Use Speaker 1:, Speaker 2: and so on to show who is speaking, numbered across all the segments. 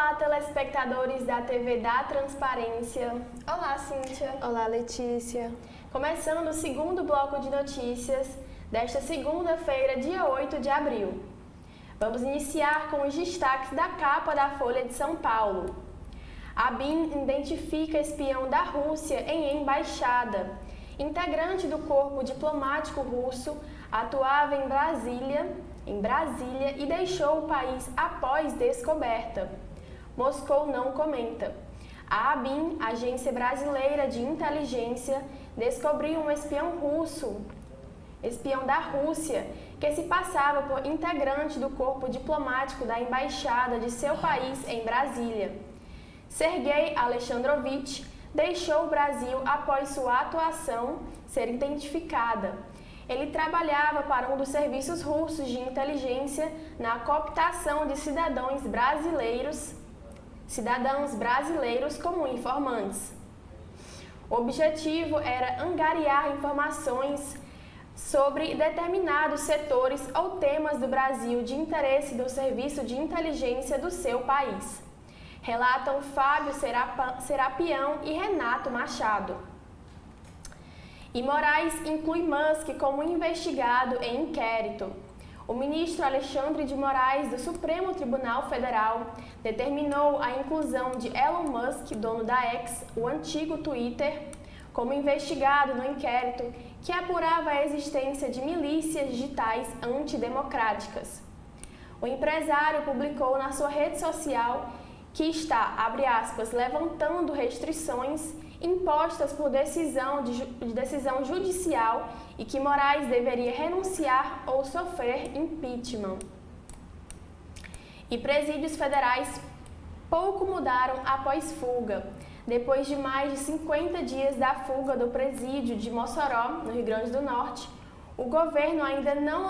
Speaker 1: Olá, telespectadores da TV da Transparência. Olá, Cíntia.
Speaker 2: Olá, Letícia.
Speaker 1: Começando o segundo bloco de notícias desta segunda-feira, dia 8 de abril. Vamos iniciar com os destaques da capa da Folha de São Paulo. A BIM identifica espião da Rússia em embaixada. Integrante do corpo diplomático russo atuava em Brasília e deixou o país após descoberta. Moscou não comenta. A ABIN, Agência Brasileira de Inteligência, descobriu um espião da Rússia, que se passava por integrante do corpo diplomático da embaixada de seu país em Brasília. Sergei Alexandrovich deixou o Brasil após sua atuação ser identificada. Ele trabalhava para um dos serviços russos de inteligência na cooptação de cidadãos brasileiros como informantes. O objetivo era angariar informações sobre determinados setores ou temas do Brasil de interesse do serviço de inteligência do seu país. Relatam Fábio Serapião e Renato Machado. E Moraes inclui Musk como investigado em inquérito. O ministro Alexandre de Moraes, do Supremo Tribunal Federal, determinou a inclusão de Elon Musk, dono da X, o antigo Twitter, como investigado no inquérito que apurava a existência de milícias digitais antidemocráticas. O empresário publicou na sua rede social que está, abre aspas, levantando restrições impostas por decisão judicial e que Moraes deveria renunciar ou sofrer impeachment. E presídios federais pouco mudaram após fuga. Depois de mais de 50 dias da fuga do presídio de Mossoró, no Rio Grande do Norte, o governo ainda não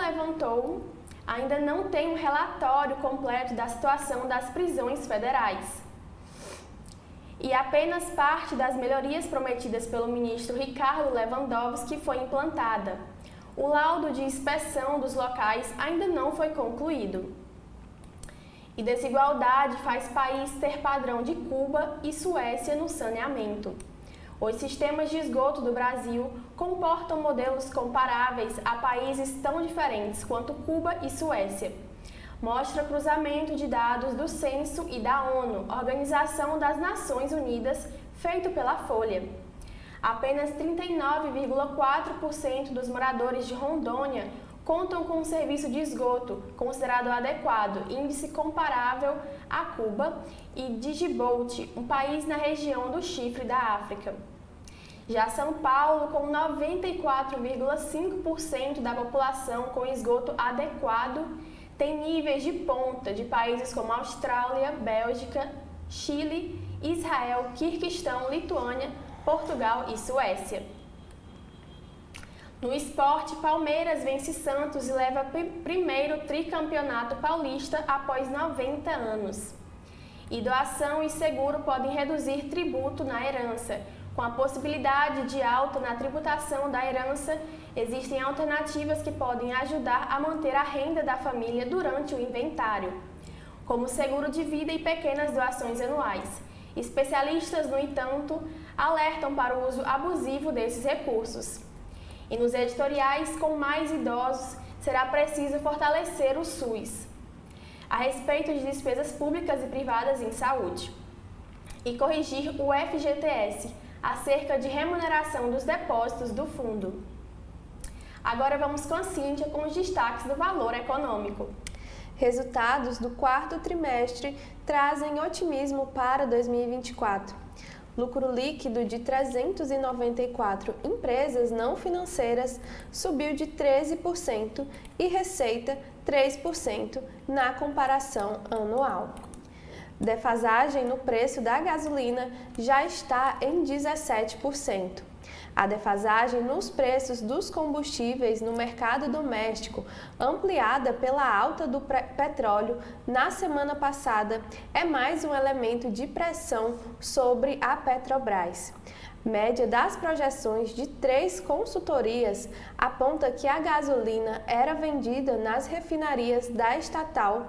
Speaker 1: tem um relatório completo da situação das prisões federais. E apenas parte das melhorias prometidas pelo ministro Ricardo Lewandowski foi implantada. O laudo de inspeção dos locais ainda não foi concluído. E desigualdade faz país ter padrão de Cuba e Suécia no saneamento. Os sistemas de esgoto do Brasil comportam modelos comparáveis a países tão diferentes quanto Cuba e Suécia. Mostra cruzamento de dados do Censo e da ONU, Organização das Nações Unidas, feito pela Folha. Apenas 39,4% dos moradores de Rondônia contam com um serviço de esgoto considerado adequado, índice comparável a Cuba e Djibouti, um país na região do Chifre da África. Já São Paulo, com 94,5% da população com esgoto adequado, tem níveis de ponta de países como Austrália, Bélgica, Chile, Israel, Quirguistão, Lituânia, Portugal e Suécia. No esporte, Palmeiras vence Santos e leva primeiro tricampeonato paulista após 90 anos. E doação e seguro podem reduzir tributo na herança. Com a possibilidade de alta na tributação da herança, existem alternativas que podem ajudar a manter a renda da família durante o inventário, como seguro de vida e pequenas doações anuais. Especialistas, no entanto, alertam para o uso abusivo desses recursos. E nos editoriais com mais idosos, será preciso fortalecer o SUS, a respeito de despesas públicas e privadas em saúde, e corrigir o FGTS, acerca de remuneração dos depósitos do fundo. Agora vamos com a Cíntia com os destaques do valor econômico.
Speaker 2: Resultados do quarto trimestre trazem otimismo para 2024. Lucro líquido de 394 empresas não financeiras subiu de 13% e receita 3% na comparação anual. Defasagem no preço da gasolina já está em 17%. A defasagem nos preços dos combustíveis no mercado doméstico, ampliada pela alta do petróleo na semana passada, é mais um elemento de pressão sobre a Petrobras. Média das projeções de 3 consultorias aponta que a gasolina era vendida nas refinarias da estatal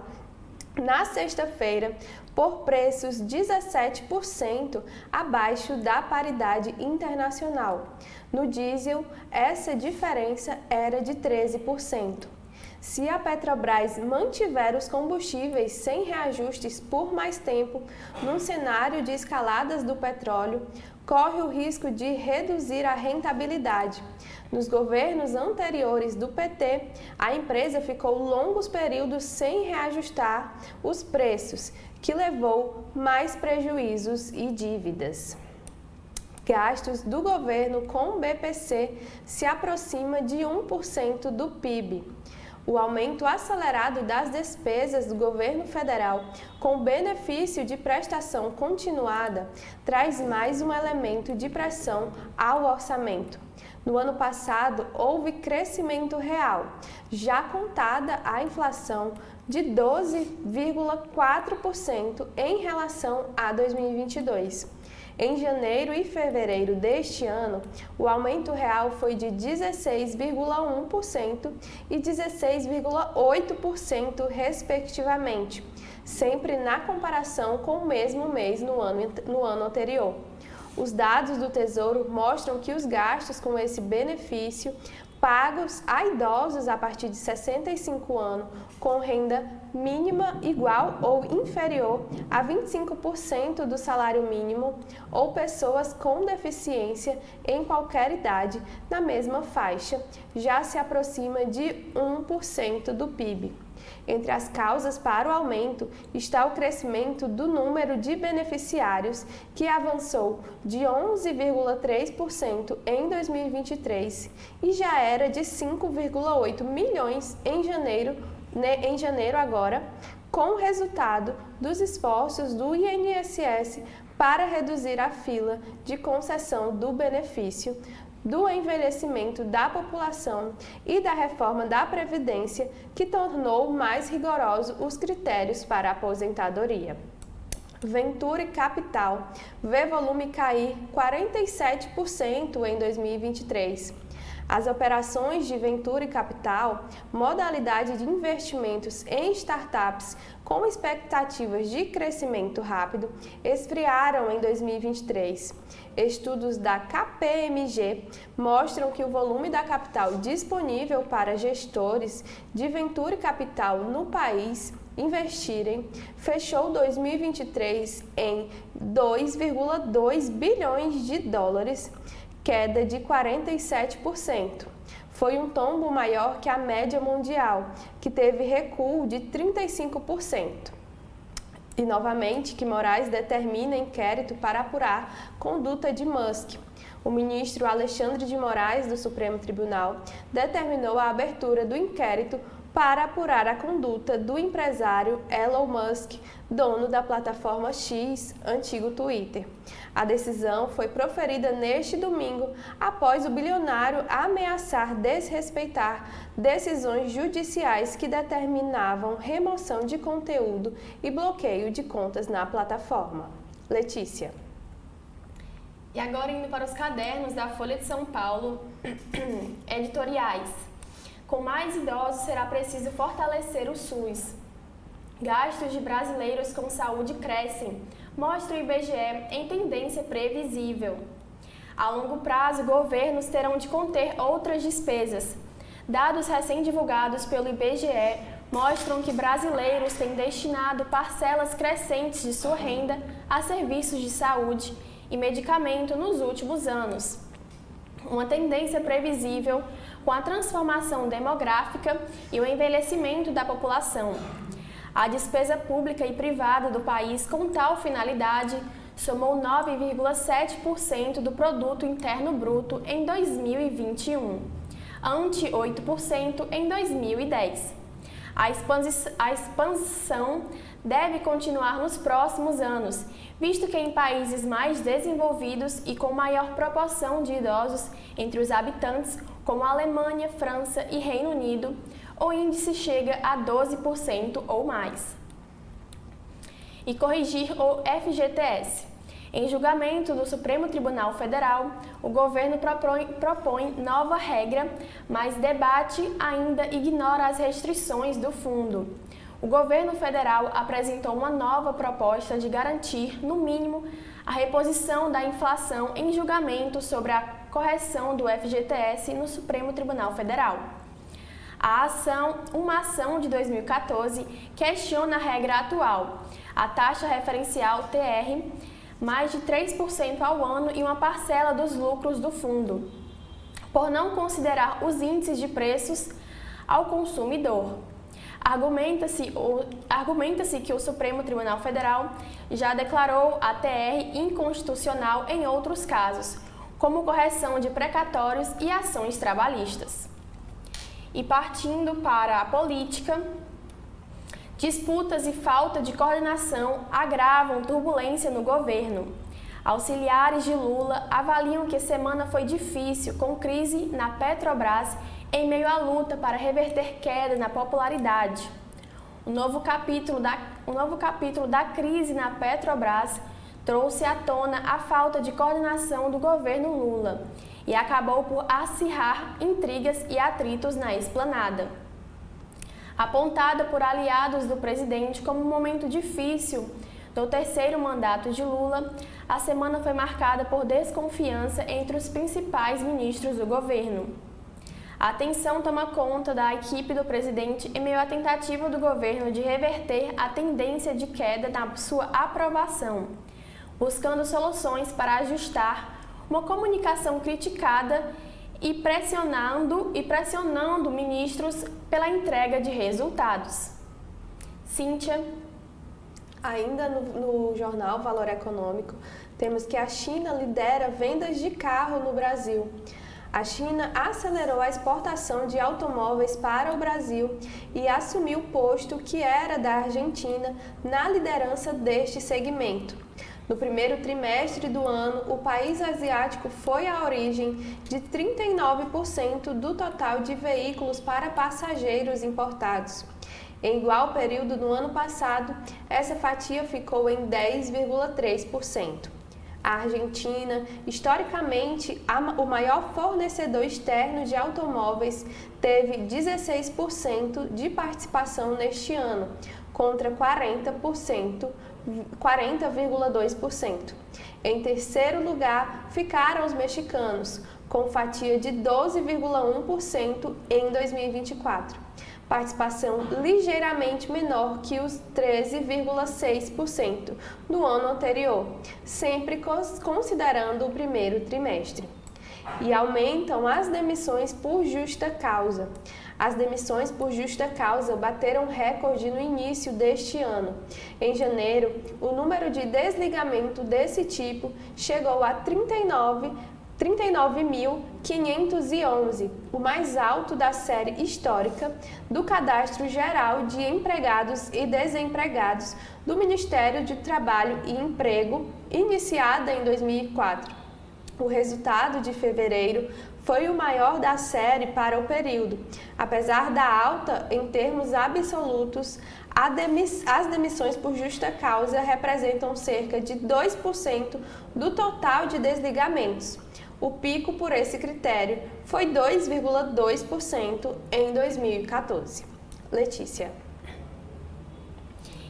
Speaker 2: na sexta-feira por preços 17% abaixo da paridade internacional. No diesel, essa diferença era de 13%. Se a Petrobras mantiver os combustíveis sem reajustes por mais tempo, num cenário de escaladas do petróleo, corre o risco de reduzir a rentabilidade. Nos governos anteriores do PT, a empresa ficou longos períodos sem reajustar os preços, que levou mais prejuízos e dívidas. Gastos do governo com o BPC se aproxima de 1% do PIB. O aumento acelerado das despesas do governo federal, com benefício de prestação continuada, traz mais um elemento de pressão ao orçamento. No ano passado, houve crescimento real, já contada a inflação de 12,4% em relação a 2022. Em janeiro e fevereiro deste ano, o aumento real foi de 16,1% e 16,8%, respectivamente, sempre na comparação com o mesmo mês no ano anterior. Os dados do Tesouro mostram que os gastos com esse benefício pagos a idosos a partir de 65 anos com renda mínima igual ou inferior a 25% do salário mínimo ou pessoas com deficiência em qualquer idade na mesma faixa já se aproxima de 1% do PIB. Entre as causas para o aumento está o crescimento do número de beneficiários, que avançou de 11,3% em 2023 e já era de 5,8 milhões em janeiro agora, com o resultado dos esforços do INSS para reduzir a fila de concessão do benefício, do envelhecimento da população e da reforma da Previdência, que tornou mais rigorosos os critérios para a aposentadoria. Venturi Capital vê volume cair 47% em 2023. As operações de Venturi Capital, modalidade de investimentos em startups com expectativas de crescimento rápido, esfriaram em 2023. Estudos da KPMG mostram que o volume da capital disponível para gestores de Venturi Capital no país investirem fechou 2023 em 2,2 bilhões de dólares, queda de 47%. Foi um tombo maior que a média mundial, que teve recuo de 35%. E, novamente, que Moraes determina inquérito para apurar conduta de Musk. O ministro Alexandre de Moraes, do Supremo Tribunal, determinou a abertura do inquérito para apurar a conduta do empresário Elon Musk, dono da plataforma X, antigo Twitter. A decisão foi proferida neste domingo após o bilionário ameaçar desrespeitar decisões judiciais que determinavam remoção de conteúdo e bloqueio de contas na plataforma. Letícia.
Speaker 1: E agora indo para os cadernos da Folha de São Paulo, editoriais. Com mais idosos será preciso fortalecer o SUS. Gastos de brasileiros com saúde crescem, mostra o IBGE em tendência previsível. A longo prazo, governos terão de conter outras despesas. Dados recém-divulgados pelo IBGE mostram que brasileiros têm destinado parcelas crescentes de sua renda a serviços de saúde e medicamento nos últimos anos. Uma tendência previsível com a transformação demográfica e o envelhecimento da população. A despesa pública e privada do país com tal finalidade somou 9,7% do Produto Interno Bruto em 2021, ante 8% em 2010. A expansão deve continuar nos próximos anos, visto que em países mais desenvolvidos e com maior proporção de idosos entre os habitantes, como Alemanha, França e Reino Unido, o índice chega a 12% ou mais. E corrigir o FGTS. Em julgamento do Supremo Tribunal Federal, o governo propõe nova regra, mas debate ainda ignora as restrições do fundo. o governo federal apresentou uma nova proposta de garantir, no mínimo, a reposição da inflação em julgamento sobre a correção do FGTS no Supremo Tribunal Federal. Uma ação de 2014 questiona a regra atual, a taxa referencial TR, mais de 3% ao ano e uma parcela dos lucros do fundo, por não considerar os índices de preços ao consumidor. Argumenta-se que o Supremo Tribunal Federal já declarou a TR inconstitucional em outros casos, como correção de precatórios e ações trabalhistas. E partindo para a política, disputas e falta de coordenação agravam turbulência no governo. Auxiliares de Lula avaliam que a semana foi difícil, com crise na Petrobras em meio à luta para reverter queda na popularidade. O novo capítulo da crise na Petrobras trouxe à tona a falta de coordenação do governo Lula e acabou por acirrar intrigas e atritos na esplanada. Apontada por aliados do presidente como um momento difícil do terceiro mandato de Lula, a semana foi marcada por desconfiança entre os principais ministros do governo. A tensão toma conta da equipe do presidente em meio à tentativa do governo de reverter a tendência de queda na sua aprovação, buscando soluções para ajustar uma comunicação criticada e pressionando ministros pela entrega de resultados. Cíntia.
Speaker 2: Ainda no jornal Valor Econômico, temos que a China lidera vendas de carro no Brasil. A China acelerou a exportação de automóveis para o Brasil e assumiu o posto que era da Argentina na liderança deste segmento. No primeiro trimestre do ano, o país asiático foi a origem de 39% do total de veículos para passageiros importados. Em igual período no ano passado, essa fatia ficou em 10,3%. A Argentina, historicamente o maior fornecedor externo de automóveis, teve 16% de participação neste ano, contra 40,2%. Em terceiro lugar, ficaram os mexicanos, com fatia de 12,1% em 2024. Participação ligeiramente menor que os 13,6% do ano anterior, sempre considerando o primeiro trimestre. E aumentam as demissões por justa causa. As demissões por justa causa bateram recorde no início deste ano. Em janeiro, o número de desligamento desse tipo chegou a 39.511, o mais alto da série histórica do Cadastro Geral de Empregados e Desempregados do Ministério do Trabalho e Emprego, iniciada em 2004. O resultado de fevereiro foi o maior da série para o período. Apesar da alta em termos absolutos, as demissões por justa causa representam cerca de 2% do total de desligamentos. O pico por esse critério foi 2,2% em 2014. Letícia.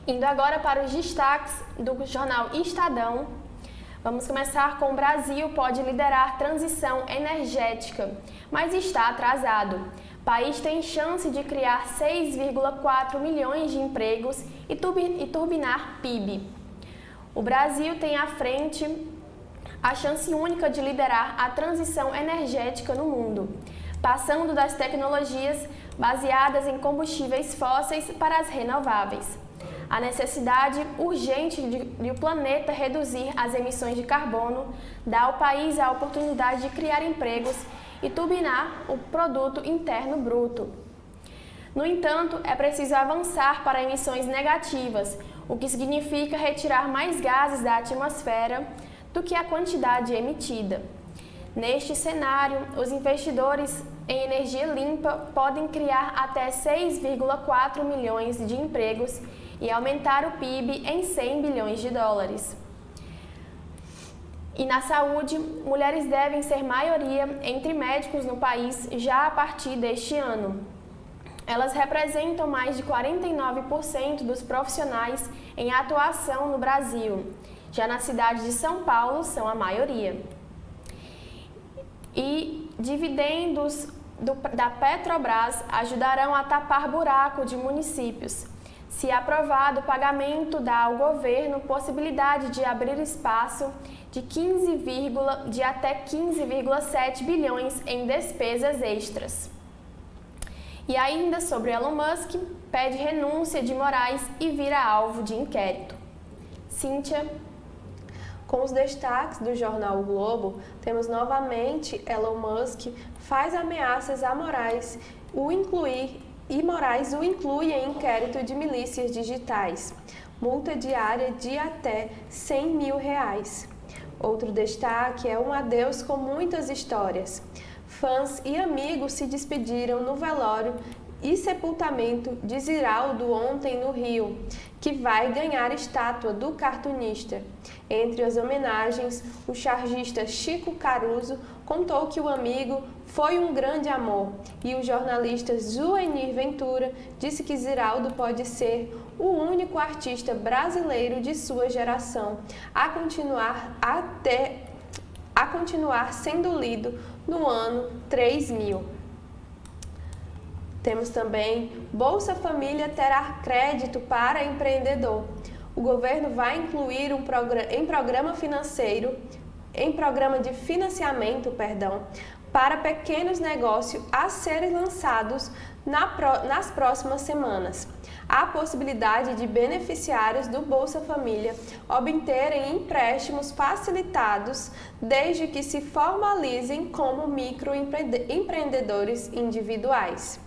Speaker 1: Indo agora para os destaques do jornal Estadão, vamos começar com: o Brasil pode liderar transição energética, mas está atrasado. O país tem chance de criar 6,4 milhões de empregos e turbinar PIB. O Brasil tem à frente a chance única de liderar a transição energética no mundo, passando das tecnologias baseadas em combustíveis fósseis para as renováveis. A necessidade urgente de o planeta reduzir as emissões de carbono dá ao país a oportunidade de criar empregos e turbinar o produto interno bruto. No entanto, é preciso avançar para emissões negativas, o que significa retirar mais gases da atmosfera do que a quantidade emitida. Neste cenário, os investidores em energia limpa podem criar até 6,4 milhões de empregos e aumentar o PIB em 100 bilhões de dólares. E na saúde, mulheres devem ser maioria entre médicos no país já a partir deste ano. Elas representam mais de 49% dos profissionais em atuação no Brasil. Já na cidade de São Paulo, são a maioria. E dividendos da Petrobras ajudarão a tapar buraco de municípios. Se aprovado, o pagamento dá ao governo possibilidade de abrir espaço de até 15,7 bilhões em despesas extras. E ainda sobre Elon Musk, pede renúncia de Moraes e vira alvo de inquérito. Cíntia.
Speaker 2: Com os destaques do jornal O Globo, temos novamente Elon Musk faz ameaças a Moraes Moraes o inclui em inquérito de milícias digitais. Multa diária de até R$100 mil. Outro destaque é um adeus com muitas histórias. Fãs e amigos se despediram no velório e sepultamento de Ziraldo ontem no Rio, que vai ganhar estátua do cartunista. Entre as homenagens, o chargista Chico Caruso contou que o amigo foi um grande amor e o jornalista Zuenir Ventura disse que Ziraldo pode ser o único artista brasileiro de sua geração a continuar sendo lido no ano 3000. Temos também Bolsa Família terá crédito para empreendedor. O governo vai incluir em programa de financiamento, para pequenos negócios a serem lançados nas próximas semanas. Há possibilidade de beneficiários do Bolsa Família obterem empréstimos facilitados desde que se formalizem como microempreendedores individuais.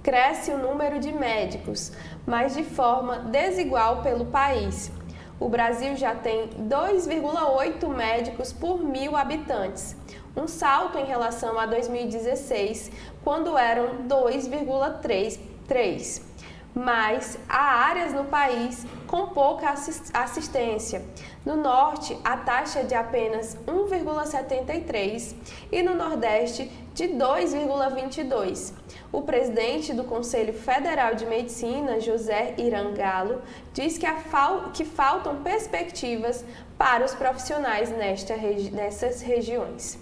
Speaker 2: Cresce o número de médicos, mas de forma desigual pelo país. O Brasil já tem 2,8 médicos por 1.000 habitantes, um salto em relação a 2016, quando eram 2,33. Mas há áreas no país com pouca assistência. No norte, a taxa é de apenas 1,73 e no nordeste de 2,22. O presidente do Conselho Federal de Medicina, José Irangalo, diz que faltam perspectivas para os profissionais nessas regiões.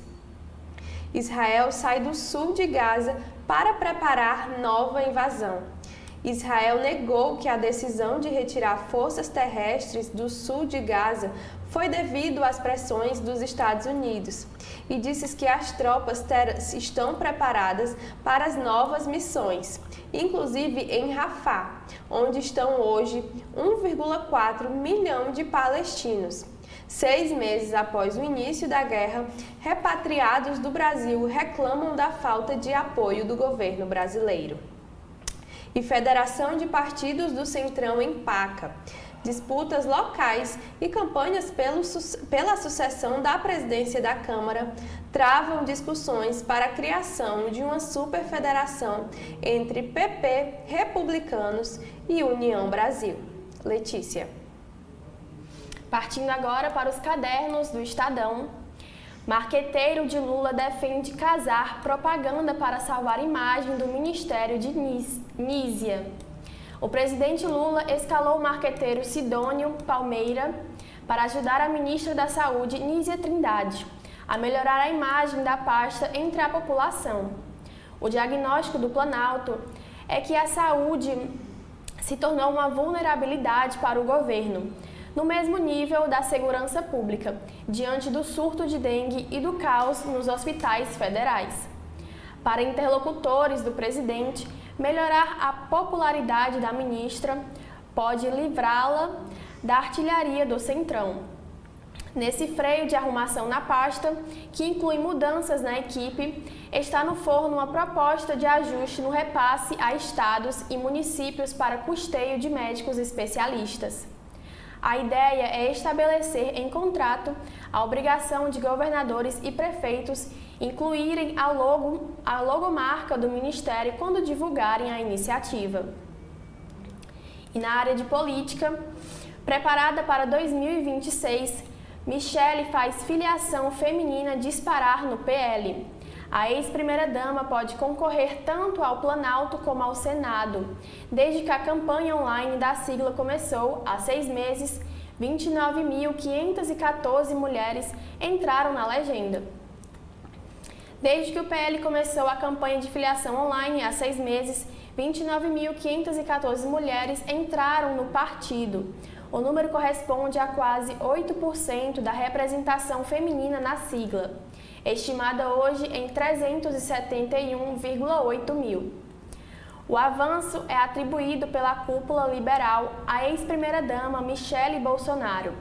Speaker 2: Israel sai do sul de Gaza para preparar nova invasão. Israel negou que a decisão de retirar forças terrestres do sul de Gaza foi devido às pressões dos Estados Unidos e disse que as tropas estão preparadas para as novas missões, inclusive em Rafah, onde estão hoje 1,4 milhão de palestinos. 6 meses após o início da guerra, repatriados do Brasil reclamam da falta de apoio do governo brasileiro. E Federação de Partidos do Centrão empaca. Disputas locais e campanhas pela sucessão da presidência da Câmara travam discussões para a criação de uma superfederação entre PP, Republicanos e União Brasil. Letícia.
Speaker 1: Partindo agora para os cadernos do Estadão. Marqueteiro de Lula defende casar propaganda para salvar a imagem do Ministério de Nízia. O presidente Lula escalou o marqueteiro Sidônio Palmeira para ajudar a ministra da Saúde, Nízia Trindade, a melhorar a imagem da pasta entre a população. O diagnóstico do Planalto é que a saúde se tornou uma vulnerabilidade para o governo, no mesmo nível da segurança pública, diante do surto de dengue e do caos nos hospitais federais. Para interlocutores do presidente, melhorar a popularidade da ministra pode livrá-la da artilharia do Centrão. Nesse freio de arrumação na pasta, que inclui mudanças na equipe, está no forno uma proposta de ajuste no repasse a estados e municípios para custeio de médicos especialistas. A ideia é estabelecer em contrato a obrigação de governadores e prefeitos incluírem a logomarca do Ministério quando divulgarem a iniciativa. E na área de política, preparada para 2026, Michele faz filiação feminina disparar no PL. A ex-primeira-dama pode concorrer tanto ao Planalto como ao Senado. Desde que a campanha online da sigla começou, há 6 meses, 29.514 mulheres entraram na legenda. Desde que o PL começou a campanha de filiação online, há 6 meses, 29.514 mulheres entraram no partido. O número corresponde a quase 8% da representação feminina na sigla, estimada hoje em 371,8 mil. O avanço é atribuído pela cúpula liberal à ex-primeira-dama Michele Bolsonaro,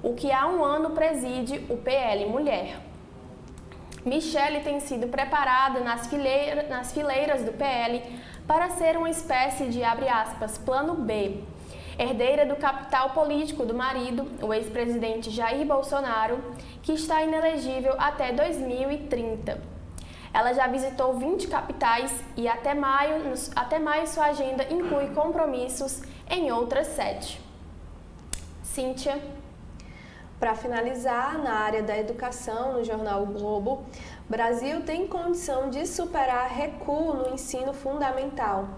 Speaker 1: o que há um ano preside o PL Mulher. Michele tem sido preparada nas fileiras do PL para ser uma espécie de, abre aspas, plano B, herdeira do capital político do marido, o ex-presidente Jair Bolsonaro, que está inelegível até 2030. Ela já visitou 20 capitais e até maio sua agenda inclui compromissos em outras 7. Cíntia.
Speaker 2: Para finalizar, na área da educação, no jornal O Globo, Brasil tem condição de superar recuo no ensino fundamental.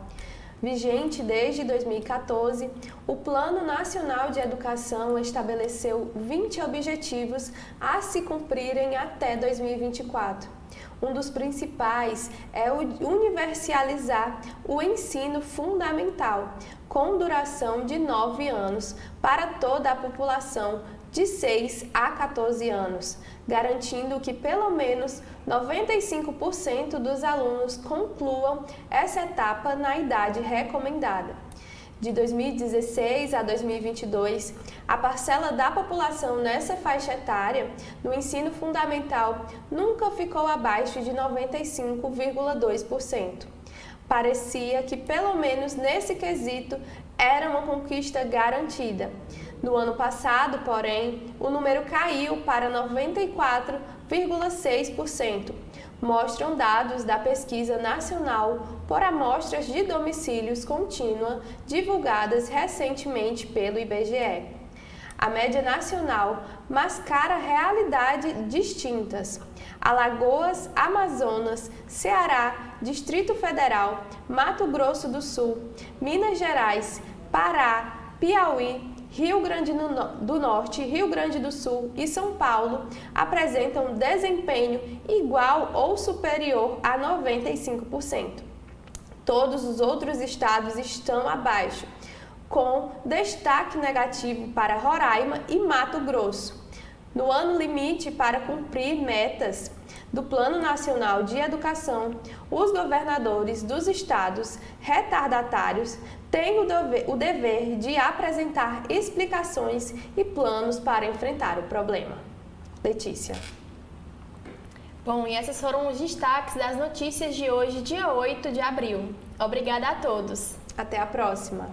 Speaker 2: Vigente desde 2014, o Plano Nacional de Educação estabeleceu 20 objetivos a se cumprirem até 2024. Um dos principais é o universalizar o ensino fundamental, com duração de 9 anos, para toda a população de 6 a 14 anos, garantindo que pelo menos 95% dos alunos concluam essa etapa na idade recomendada. De 2016 a 2022, a parcela da população nessa faixa etária no ensino fundamental nunca ficou abaixo de 95,2%. Parecia que, pelo menos nesse quesito, era uma conquista garantida. No ano passado, porém, o número caiu para 94,6%. Mostram dados da Pesquisa Nacional por Amostras de Domicílios Contínua, divulgadas recentemente pelo IBGE. A média nacional mascara realidades distintas. Alagoas, Amazonas, Ceará, Distrito Federal, Mato Grosso do Sul, Minas Gerais, Pará, Piauí, Rio Grande do Norte, Rio Grande do Sul e São Paulo apresentam desempenho igual ou superior a 95%. Todos os outros estados estão abaixo, com destaque negativo para Roraima e Mato Grosso. No ano limite para cumprir metas do Plano Nacional de Educação, os governadores dos estados retardatários têm o dever de apresentar explicações e planos para enfrentar o problema. Letícia.
Speaker 1: Bom, e esses foram os destaques das notícias de hoje, dia 8 de abril. Obrigada a todos.
Speaker 2: Até a próxima.